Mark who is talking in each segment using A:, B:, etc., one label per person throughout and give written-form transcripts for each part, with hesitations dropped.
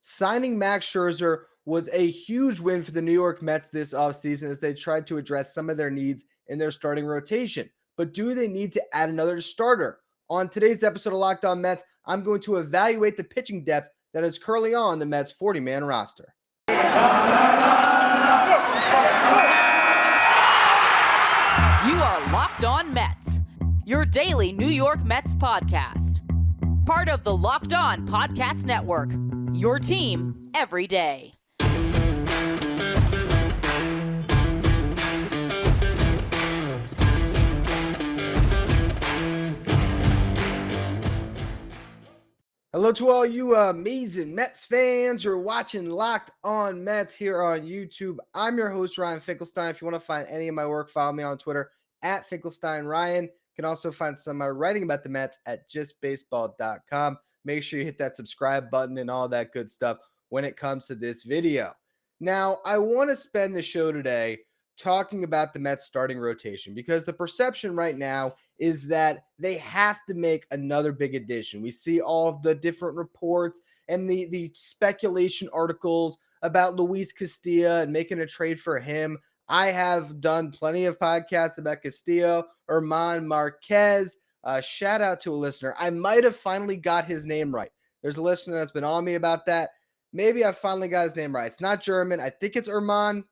A: Signing Max Scherzer was a huge win for the New York Mets this offseason as they tried to address some of their needs in their starting rotation. But do they need to add another starter? On today's episode of Locked On Mets, I'm going to evaluate the pitching depth that is currently on the Mets' 40-man roster.
B: You are Locked On Mets, your daily New York Mets podcast. Part of the Locked On Podcast Network, your team every day.
A: Hello to all you amazing Mets fans. You're watching Locked On Mets here on YouTube. I'm your host, Ryan Finkelstein. If you want to find any of my work, follow me on Twitter at FinkelsteinRyan. You can also find some of my writing about the Mets at justbaseball.com. Make sure you hit that subscribe button and all that good stuff when it comes to this video. Now, I want to spend the show today talking about the Mets starting rotation because the perception right now is that they have to make another big addition. We see all of the different reports and the speculation articles about Luis Castillo and making a trade for him. I have done plenty of podcasts about Castillo, German Marquez. Shout out to a listener. I might have finally got his name right. There's a listener that's been on me about that. Maybe I finally got his name right. It's not German. I think it's German.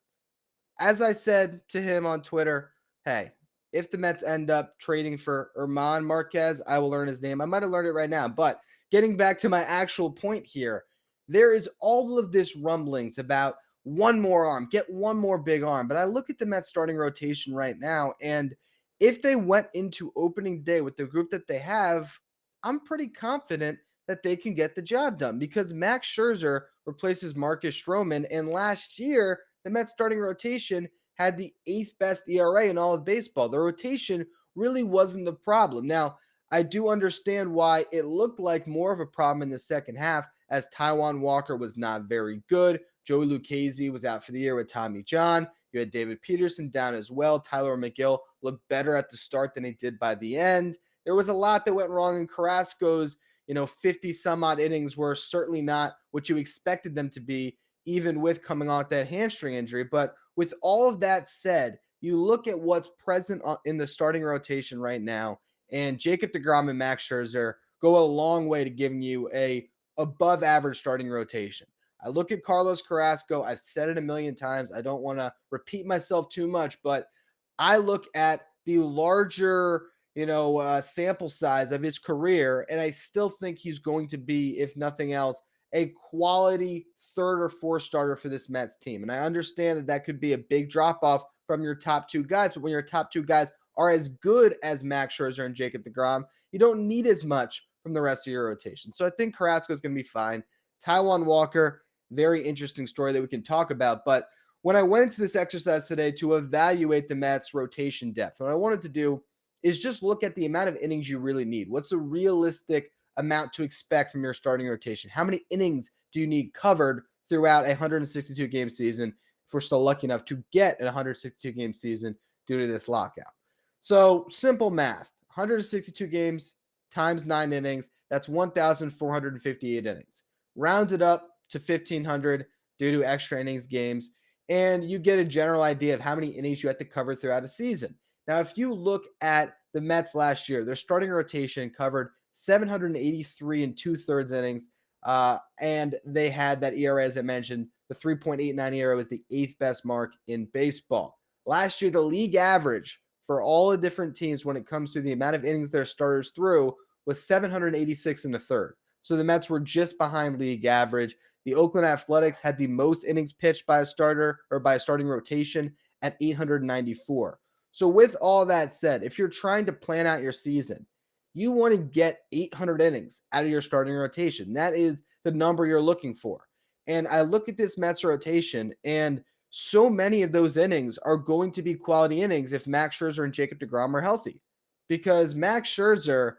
A: As I said to him on Twitter, hey, if the Mets end up trading for German Marquez, I will learn his name. I might have learned it right now. But getting back to my actual point here, there is all of this rumblings about one more arm, get one more big arm. But I look at the Mets starting rotation right now, and if they went into opening day with the group that they have, I'm pretty confident that they can get the job done because Max Scherzer replaces Marcus Stroman, and last year, the Mets starting rotation had the 8th best ERA in all of baseball. The rotation really wasn't the problem. Now, I do understand why it looked like more of a problem in the second half as Taijuan Walker was not very good. Joey Lucchesi was out for the year with Tommy John. You had David Peterson down as well. Tylor and Mcgill looked better at the start than he did by the end. There was a lot that went wrong in Carrasco's, 50 some odd innings were certainly not what you expected them to be, even with coming off that hamstring injury. But with all of that said, you look at what's present in the starting rotation right now, and Jacob deGrom and Max Scherzer go a long way to giving you a above average starting rotation. I look at Carlos Carrasco. I've said it a million times. I don't want to repeat myself too much, but I look at the larger, sample size of his career, and I still think he's going to be, if nothing else, a quality third or fourth starter for this Mets team. And I understand that that could be a big drop-off from your top two guys, but when your top two guys are as good as Max Scherzer and Jacob deGrom, you don't need as much from the rest of your rotation. So I think Carrasco is going to be fine. Taijuan Walker, very interesting story that we can talk about. But when I went into this exercise today to evaluate the Mets rotation depth, what I wanted to do is just look at the amount of innings you really need. What's a realistic amount to expect from your starting rotation? How many innings do you need covered throughout a 162-game season if we're still lucky enough to get a 162-game season due to this lockout? So simple math, 162 games times 9 innings, that's 1,458 innings. Round it up to 1,500 due to extra innings games, and you get a general idea of how many innings you have to cover throughout a season. Now, if you look at the Mets last year, their starting rotation covered 783 and 2/3 innings, and they had that ERA, as I mentioned, the 3.89 ERA was the 8th best mark in baseball. Last year, the league average for all the different teams when it comes to the amount of innings their starters threw was 786 and a third. So the Mets were just behind league average. The Oakland Athletics had the most innings pitched by a starter or by a starting rotation at 894. So with all that said, if you're trying to plan out your season, you want to get 800 innings out of your starting rotation. That is the number you're looking for. And I look at this Mets rotation, and so many of those innings are going to be quality innings if Max Scherzer and Jacob deGrom are healthy. Because Max Scherzer,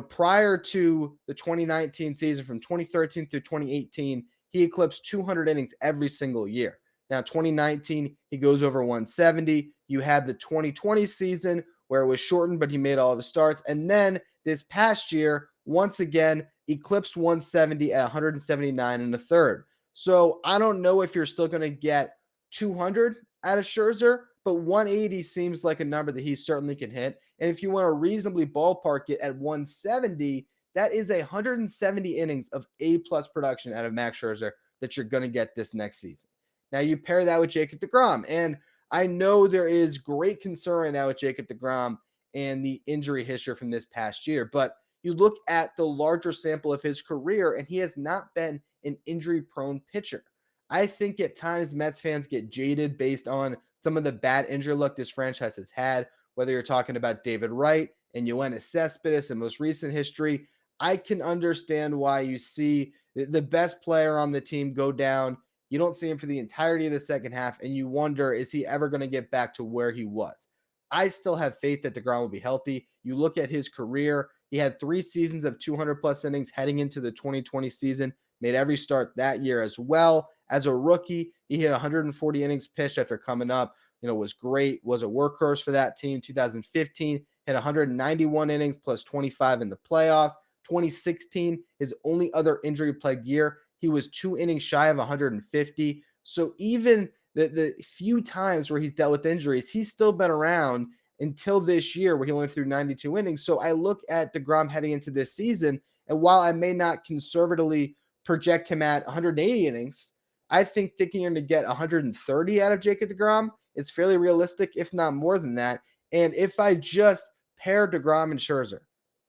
A: prior to the 2019 season, from 2013 through 2018, he eclipsed 200 innings every single year. Now, 2019, he goes over 170. You had the 2020 season where it was shortened, but he made all of his starts. And then this past year, once again, eclipsed 170 at 179 and a third. So I don't know if you're still going to get 200 out of Scherzer, but 180 seems like a number that he certainly can hit. And if you want to reasonably ballpark it at 170, that is 170 innings of A-plus production out of Max Scherzer that you're going to get this next season. Now you pair that with Jacob deGrom, and I know there is great concern now with Jacob deGrom and the injury history from this past year, but you look at the larger sample of his career, and he has not been an injury-prone pitcher. I think at times Mets fans get jaded based on some of the bad injury luck this franchise has had, whether you're talking about David Wright and Yoenis Cespedes in most recent history. I can understand why you see the best player on the team go down. You don't see him for the entirety of the second half, and you wonder, is he ever going to get back to where he was? I still have faith that deGrom will be healthy. You look at his career, he had 3 seasons of 200-plus innings heading into the 2020 season, made every start that year as well. As a rookie, he hit 140 innings pitched after coming up, was great, was a workhorse for that team. 2015, hit 191 innings plus 25 in the playoffs. 2016, his only other injury-plagued year, he was 2 innings shy of 150. So even the few times where he's dealt with injuries, he's still been around until this year where he only threw 92 innings. So I look at deGrom heading into this season, and while I may not conservatively project him at 180 innings, I think thinking you're going to get 130 out of Jacob deGrom is fairly realistic, if not more than that. And if I just pair deGrom and Scherzer,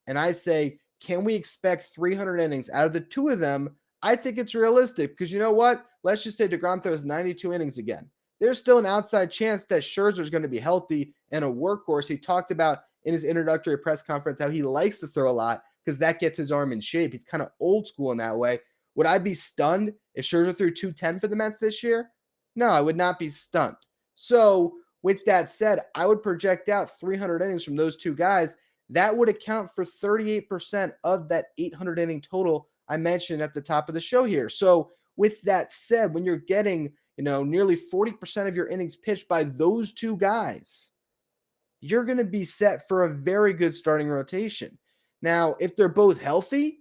A: and I say, can we expect 300 innings out of the two of them? I think it's realistic because you know what? Let's just say deGrom throws 92 innings again. There's still an outside chance that Scherzer is going to be healthy and a workhorse. He talked about in his introductory press conference how he likes to throw a lot because that gets his arm in shape. He's kind of old school in that way. Would I be stunned if Scherzer threw 210 for the Mets this year? No, I would not be stunned. So with that said, I would project out 300 innings from those two guys. That would account for 38% of that 800 inning total I mentioned at the top of the show here. So with that said, when you're getting, nearly 40% of your innings pitched by those two guys, you're going to be set for a very good starting rotation. Now, if they're both healthy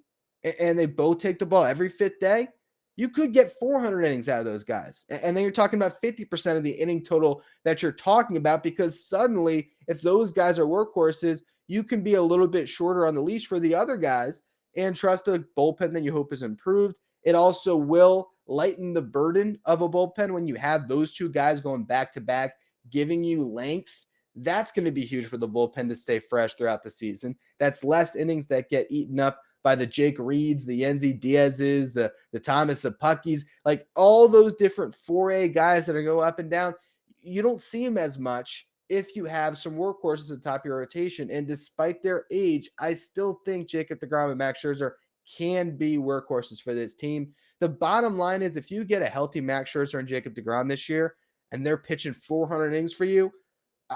A: and they both take the ball every 5th day, you could get 400 innings out of those guys. And then you're talking about 50% of the inning total that you're talking about, because suddenly, if those guys are workhorses, you can be a little bit shorter on the leash for the other guys and trust a bullpen that you hope is improved. It also will lighten the burden of a bullpen when you have those two guys going back to back, giving you length. That's going to be huge for the bullpen to stay fresh throughout the season. That's less innings that get eaten up by the Jake Reeds, the Yenzi Diaz's, the Thomas Sapuckis, like all those different 4A guys that are go up and down. You don't see them as much if you have some workhorses at the top of your rotation. And despite their age, I still think Jacob deGrom and Max Scherzer can be workhorses for this team. The bottom line is, if you get a healthy Max Scherzer and Jacob deGrom this year, and they're pitching 400 innings for you,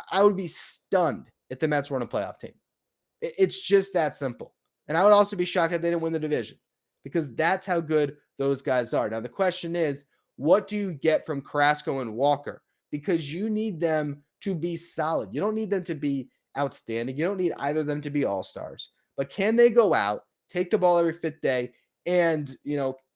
A: I would be stunned if the Mets were on a playoff team. It's just that simple. And I would also be shocked if they didn't win the division, because that's how good those guys are. Now, the question is, what do you get from Carrasco and Walker? Because you need them to be solid. You don't need them to be outstanding. You don't need either of them to be all-stars. But can they go out, take the ball every 5th day, and,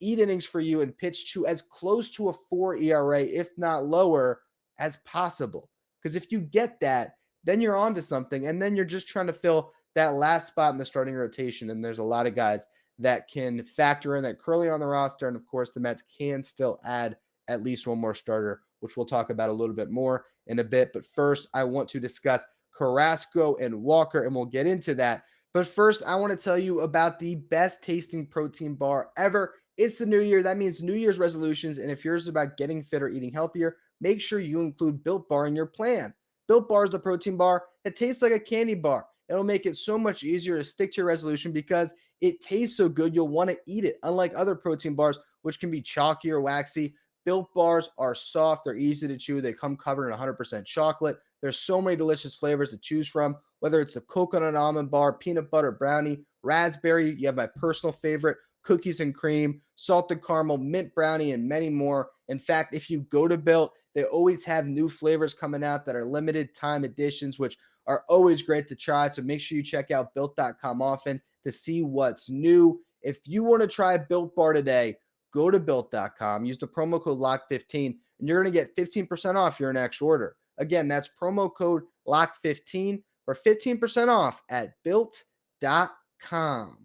A: eat innings for you and pitch to as close to a 4 ERA, if not lower, as possible? Because if you get that, then you're on to something, and then you're just trying to fill that last spot in the starting rotation. And there's a lot of guys that can factor in that currently on the roster. And of course, the Mets can still add at least one more starter, which we'll talk about a little bit more in a bit. But first, I want to discuss Carrasco and Walker, and we'll get into that. But first, I want to tell you about the best tasting protein bar ever. It's the new year. That means New Year's resolutions. And if yours is about getting fit or eating healthier, make sure you include Built Bar in your plan. Built Bar is the protein bar that tastes like a candy bar. It'll make it so much easier to stick to your resolution because it tastes so good, you'll want to eat it. Unlike other protein bars, which can be chalky or waxy, Built Bars are soft. They're easy to chew. They come covered in 100% chocolate. There's so many delicious flavors to choose from, whether it's the coconut almond bar, peanut butter brownie, raspberry. You have my personal favorite, cookies and cream, salted caramel, mint brownie, and many more. In fact, if you go to Built, they always have new flavors coming out that are limited time editions, which are always great to try. So make sure you check out built.com often to see what's new. If you want to try Built Bar today, go to built.com, use the promo code LOCK15, and you're going to get 15% off your next order. Again, that's promo code LOCK15 for 15% off at built.com.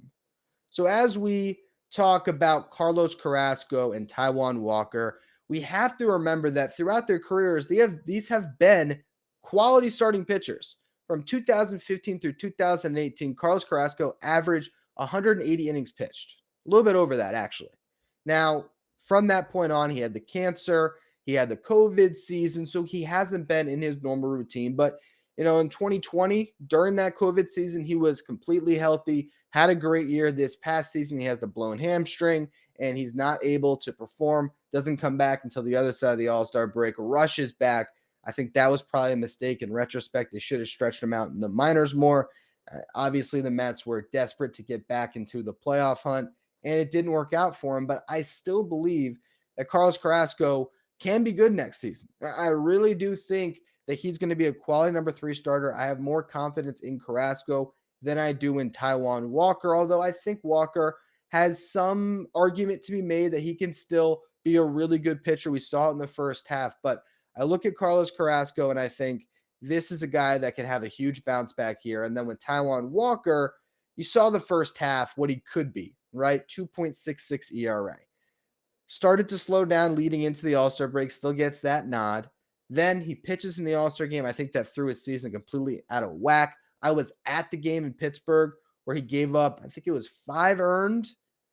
A: So as we talk about Carlos Carrasco and Taijuan Walker, we have to remember that throughout their careers, these have been quality starting pitchers. From 2015 through 2018, Carlos Carrasco averaged 180 innings pitched. A little bit over that, actually. Now, from that point on, he had the cancer, he had the COVID season, so he hasn't been in his normal routine. But, in 2020, during that COVID season, he was completely healthy, had a great year. This past season, he has the blown hamstring, and he's not able to perform, doesn't come back until the other side of the All-Star break, rushes back. I think that was probably a mistake in retrospect. They should have stretched him out in the minors more. Obviously, the Mets were desperate to get back into the playoff hunt, and it didn't work out for him. But I still believe that Carlos Carrasco can be good next season. I really do think that he's going to be a quality number 3 starter. I have more confidence in Carrasco than I do in Taijuan Walker, although I think Walker has some argument to be made that he can still be a really good pitcher. We saw it in the first half, but I look at Carlos Carrasco and I think this is a guy that can have a huge bounce back here. And then with Taijuan Walker, you saw the first half, what he could be, right? 2.66 ERA. Started to slow down leading into the All-Star break, still gets that nod. Then he pitches in the All-Star game. I think that threw his season completely out of whack. I was at the game in Pittsburgh where he gave up, I think it was 5 earned.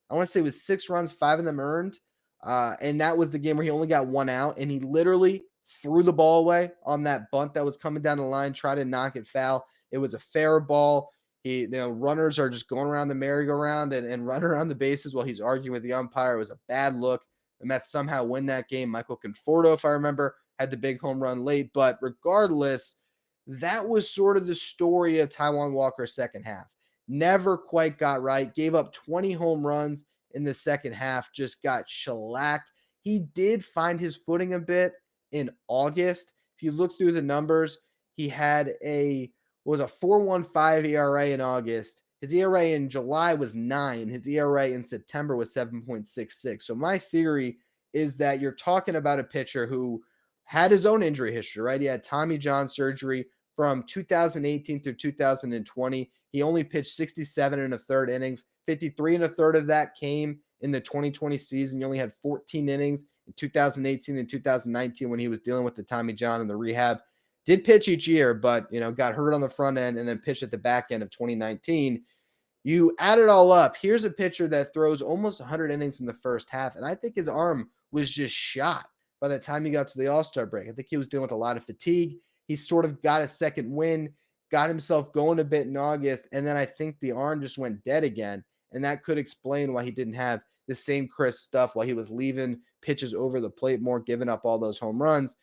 A: I want to say it was 6 runs, 5 of them earned. And that was the game where he only got 1 out, and he literally threw the ball away on that bunt that was coming down the line, tried to knock it foul. It was a fair ball. Runners are just going around the merry-go-round and running around the bases while he's arguing with the umpire. It was a bad look. The Mets somehow win that game. Michael Conforto, if I remember, had the big home run late. But regardless, that was sort of the story of Taijuan Walker's second half. Never quite got right. Gave up 20 home runs in the second half. Just got shellacked. He did find his footing a bit in August. If you look through the numbers, he had a 4.15 ERA in August. His ERA in July was 9. His ERA in September was 7.66. So my theory is that you're talking about a pitcher who had his own injury history, right? He had Tommy John surgery from 2018 through 2020. He only pitched 67 and a third innings. 53 and a third of that came in the 2020 season. He only had 14 innings in 2018 and 2019 when he was dealing with the Tommy John and the rehab. Did pitch each year, but got hurt on the front end and then pitched at the back end of 2019. You add it all up. Here's a pitcher that throws almost 100 innings in the first half, and I think his arm was just shot by the time he got to the All-Star break. I think he was dealing with a lot of fatigue. He sort of got a second win, got himself going a bit in August, and then I think the arm just went dead again, and that could explain why he didn't have the same crisp stuff while he was leaving pitches over the plate more, giving up all those home runs.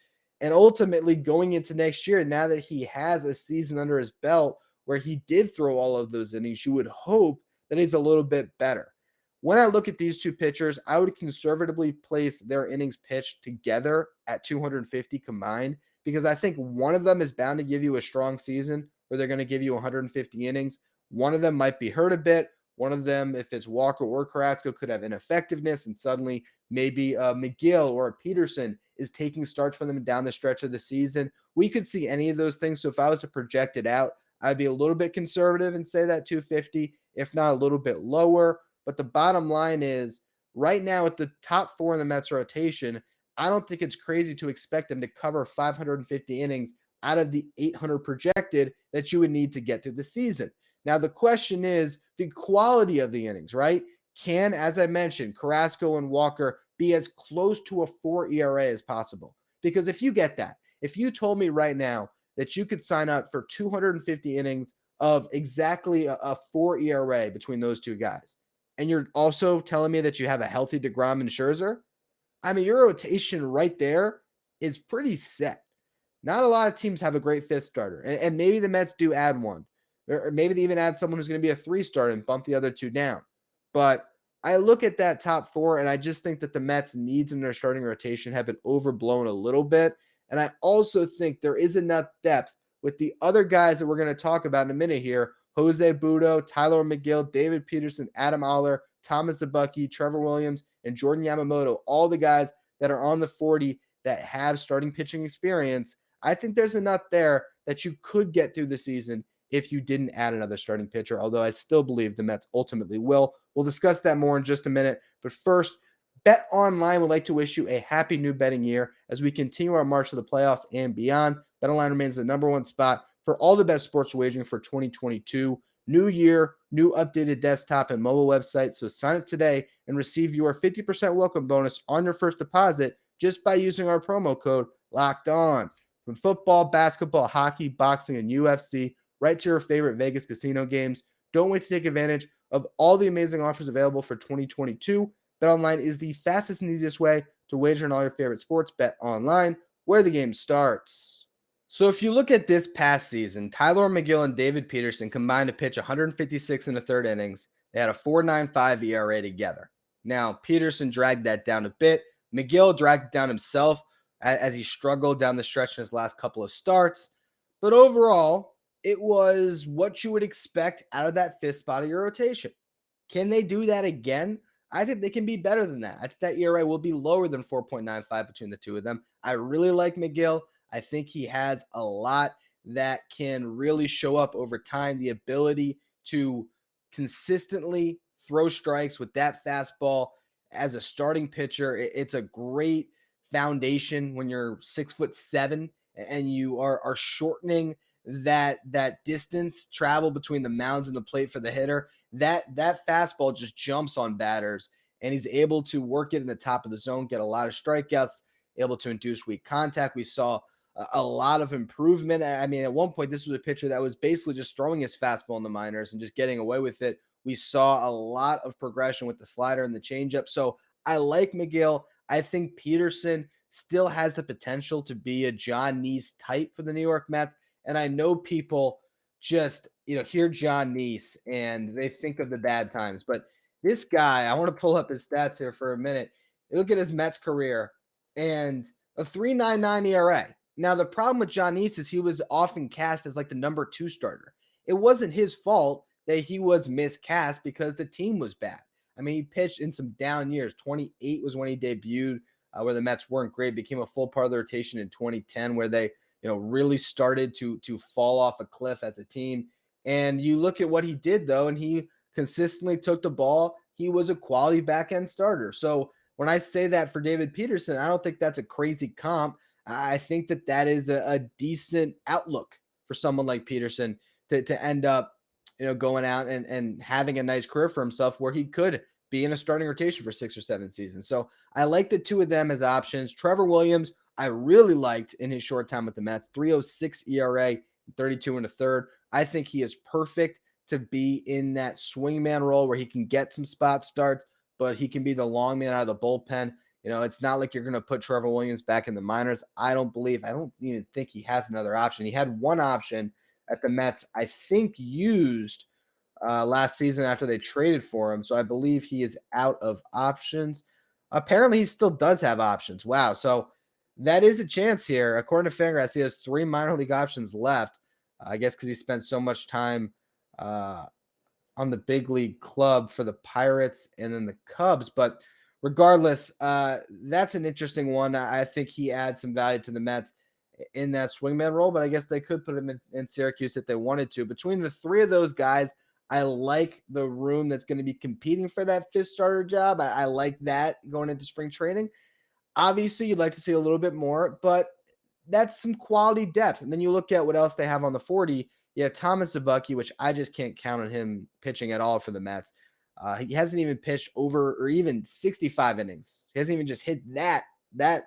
A: And ultimately going into next year, now that he has a season under his belt where he did throw all of those innings, you would hope that he's a little bit better. When I look at these two pitchers, I would conservatively place their innings pitched together at 250 combined, because I think one of them is bound to give you a strong season where they're going to give you 150 innings. One of them might be hurt a bit. One of them, if it's Walker or Carrasco, could have ineffectiveness, and suddenly maybe Mcgill or Peterson is taking starts from them down the stretch of the season. We could see any of those things. So if I was to project it out, I'd be a little bit conservative and say that 250, if not a little bit lower. But the bottom line is, right now at the top 4 in the Mets rotation, I don't think it's crazy to expect them to cover 550 innings out of the 800 projected that you would need to get through the season. Now, the question is the quality of the innings, right? Can, as I mentioned, Carrasco and Walker be as close to a 4 ERA as possible? Because if you get that, if you told me right now that you could sign up for 250 innings of exactly a 4 ERA between those two guys, and you're also telling me that you have a healthy deGrom and Scherzer, I mean, your rotation right there is pretty set. Not a lot of teams have a great 5th starter, and maybe the Mets do add one. Or maybe they even add someone who's going to be a 3 starter and bump the other 2 down. But I look at that top 4, and I just think that the Mets' needs in their starting rotation have been overblown a little bit. And I also think there is enough depth with the other guys that we're going to talk about in a minute here: Jose Budo, Tylor Megill, David Peterson, Adam Oller, Thomas Zabucky, Trevor Williams, and Jordan Yamamoto, all the guys that are on the 40 that have starting pitching experience, I think there's enough there that you could get through the season if you didn't add another starting pitcher, although I still believe the Mets ultimately will. We'll discuss that more in just a minute. But first, Bet Online would like to wish you a happy new betting year as we continue our march to the playoffs and beyond. Bet Online remains the number one spot for all the best sports wagering for 2022. New year, new updated desktop and mobile website. So sign up today and receive your 50% welcome bonus on your first deposit just by using our promo code Locked On. From football, basketball, hockey, boxing, and UFC, right to your favorite Vegas casino games. Don't wait to take advantage of all the amazing offers available for 2022. BetOnline is the fastest and easiest way to wager on all your favorite sports. Bet online, where the game starts. So if you look at this past season, Tylor, Mcgill, and David Peterson combined to pitch 156 in the third innings. They had a 4.95 ERA together. Now, Peterson dragged that down a bit. Mcgill dragged it down himself as he struggled down the stretch in his last couple of starts. But overall, it was what you would expect out of that fifth spot of your rotation. Can they do that again? I think they can be better than that. I think that ERA will be lower than 4.95 between the two of them. I really like Mcgill. I think he has a lot that can really show up over time. The ability to consistently throw strikes with that fastball as a starting pitcher. It's a great foundation when you're 6'7" and you are shortening that distance travel between the mounds and the plate for the hitter. That fastball just jumps on batters, and he's able to work it in the top of the zone, get a lot of strikeouts, able to induce weak contact. We saw a lot of improvement. I mean, at one point, this was a pitcher that was basically just throwing his fastball in the minors and just getting away with it. We saw a lot of progression with the slider and the changeup. So I like Mcgill. I think Peterson still has the potential to be a John Neese type for the New York Mets. And I know people just, hear John Neese and they think of the bad times. But this guy, I want to pull up his stats here for a minute. Look at his Mets career and a 3.99 ERA. Now, the problem with John Neese is he was often cast as like the number 2 starter. It wasn't his fault that he was miscast because the team was bad. I mean, he pitched in some down years. 28 was when he debuted, where the Mets weren't great, became a full part of the rotation in 2010, where they, really started to fall off a cliff as a team. And you look at what he did, though, and he consistently took the ball. He was a quality back-end starter. So when I say that for David Peterson, I don't think that's a crazy comp. I think that is a decent outlook for someone like Peterson to end up, going out and having a nice career for himself where he could be in a starting rotation for 6 or 7 seasons. So I like the two of them as options. Trevor Williams, I really liked in his short time with the Mets, 3.06 ERA, 32 and a third. I think he is perfect to be in that swingman role where he can get some spot starts, but he can be the long man out of the bullpen. It's not like you're going to put Trevor Williams back in the minors. I don't even think he has another option. He had one option at the Mets, I think, used last season after they traded for him. So I believe he is out of options. Apparently, he still does have options. Wow. So that is a chance here. According to Fangraphs, he has 3 minor league options left. I guess because he spent so much time on the big league club for the Pirates and then the Cubs. But regardless, that's an interesting one. I think he adds some value to the Mets in that swingman role, but I guess they could put him in Syracuse if they wanted to. Between the 3 of those guys, I like the room that's going to be competing for that 5th starter job. I like that going into spring training. Obviously, you'd like to see a little bit more, but that's some quality depth. And then you look at what else they have on the 40. You have Thomas Zabucky, which I just can't count on him pitching at all for the Mets. He hasn't even pitched over or even 65 innings. He hasn't even just hit that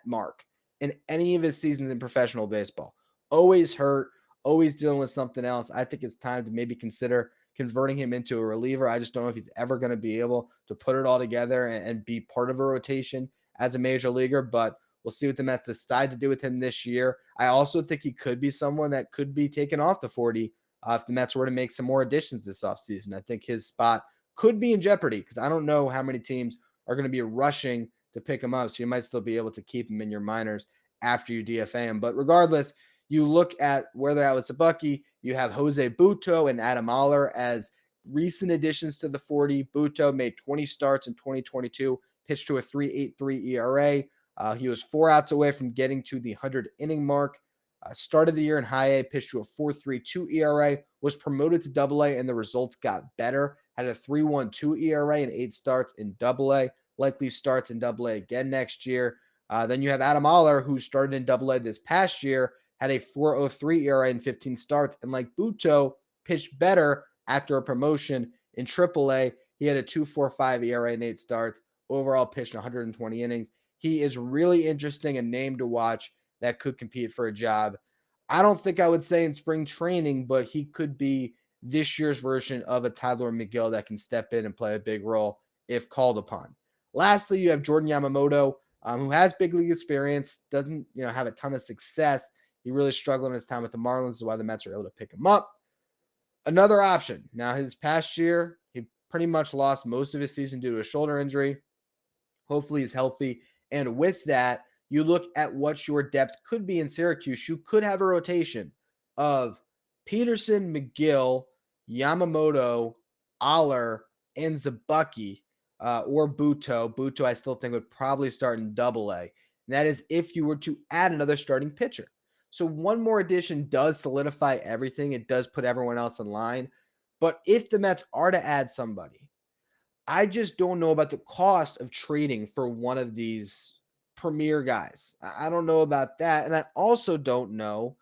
A: mark in any of his seasons in professional baseball. Always hurt, always dealing with something else. I think it's time to maybe consider converting him into a reliever. I just don't know if he's ever going to be able to put it all together and be part of a rotation as a major leaguer, but we'll see what the Mets decide to do with him this year. I also think he could be someone that could be taken off the 40 if the Mets were to make some more additions this offseason. I think his spot could be in jeopardy because I don't know how many teams are going to be rushing to pick him up, so you might still be able to keep him in your minors after you DFA him. But regardless, you look at where they're at with Zabucky, you have Jose Butto and Adam Oller as recent additions to the 40, Buto made 20 starts in 2022, pitched to a 3.83 ERA. He was 4 outs away from getting to the 100 inning mark. Started the year in high A, pitched to a 4.32 ERA, was promoted to Double A, and the results got better. Had a 3.12 ERA and 8 starts in Double A. Likely starts in Double A again next year. Then you have Adam Oller, who started in Double A this past year, had a 4.03 ERA in 15 starts, and like Buto, pitched better after a promotion in Triple A. He had a 2.45 ERA in 8 starts. Overall, pitched 120 innings. He is really interesting, a name to watch that could compete for a job. I don't think I would say in spring training, but he could be this year's version of a Tylor Mcgill that can step in and play a big role if called upon. Lastly, you have Jordan Yamamoto, who has big league experience, doesn't have a ton of success. He really struggled in his time with the Marlins, is why the Mets are able to pick him up. Another option. Now, his past year, he pretty much lost most of his season due to a shoulder injury. Hopefully he's healthy. And with that, you look at what your depth could be in Syracuse. You could have a rotation of Peterson, Megill, Yamamoto, Oller, and Zabucky, or Buto. Buto, I still think, would probably start in Double A. And that is if you were to add another starting pitcher. So one more addition does solidify everything. It does put everyone else in line. But if the Mets are to add somebody, I just don't know about the cost of trading for one of these premier guys. I don't know about that. And I also don't know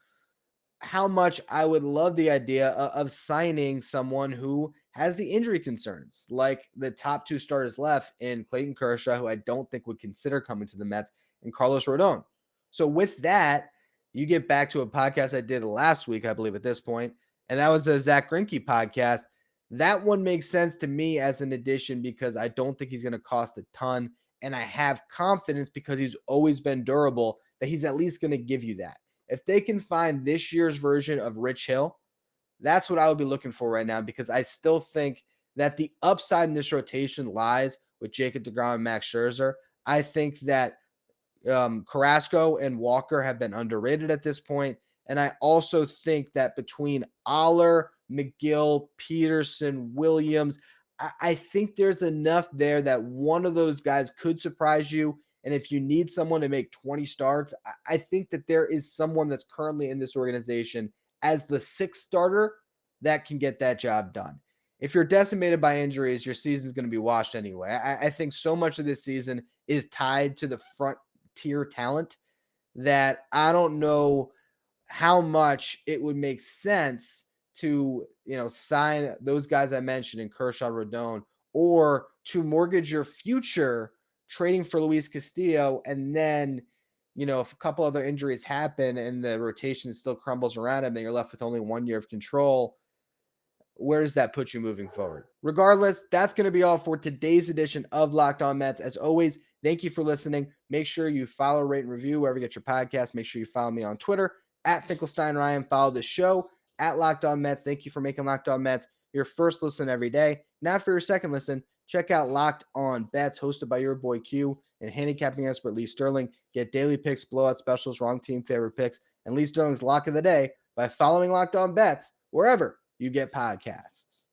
A: how much I would love the idea of signing someone who has the injury concerns, like the top 2 starters left in Clayton Kershaw, who I don't think would consider coming to the Mets, and Carlos Rodon. So with that, you get back to a podcast I did last week, I believe at this point, and that was a Zack Grinky podcast. That one makes sense to me as an addition because I don't think he's going to cost a ton, and I have confidence because he's always been durable that he's at least going to give you that. If they can find this year's version of Rich Hill, that's what I would be looking for right now, because I still think that the upside in this rotation lies with Jacob deGrom and Max Scherzer. I think that Carrasco and Walker have been underrated at this point. And I also think that between Oller, Mcgill, Peterson, Williams, I think there's enough there that one of those guys could surprise you. And if you need someone to make 20 starts, I think that there is someone that's currently in this organization as the 6th starter that can get that job done. If you're decimated by injuries, your season's going to be washed anyway. I think so much of this season is tied to the front tier talent that I don't know how much it would make sense to, sign those guys I mentioned in Kershaw, Rodon, or to mortgage your future trading for Luis Castillo. And then, if a couple other injuries happen and the rotation still crumbles around him, then you're left with only 1 year of control. Where does that put you moving forward? Regardless, that's going to be all for today's edition of Locked On Mets. As always, thank you for listening. Make sure you follow, rate, and review wherever you get your podcast. Make sure you follow me on Twitter at Finkelstein Ryan. Follow the show at Locked On Mets. Thank you for making Locked On Mets your first listen every day. Now for your second listen, check out Locked On Bets, hosted by your boy Q and handicapping expert Lee Sterling. Get daily picks, blowout specials, wrong team favorite picks, and Lee Sterling's lock of the day by following Locked On Bets wherever you get podcasts.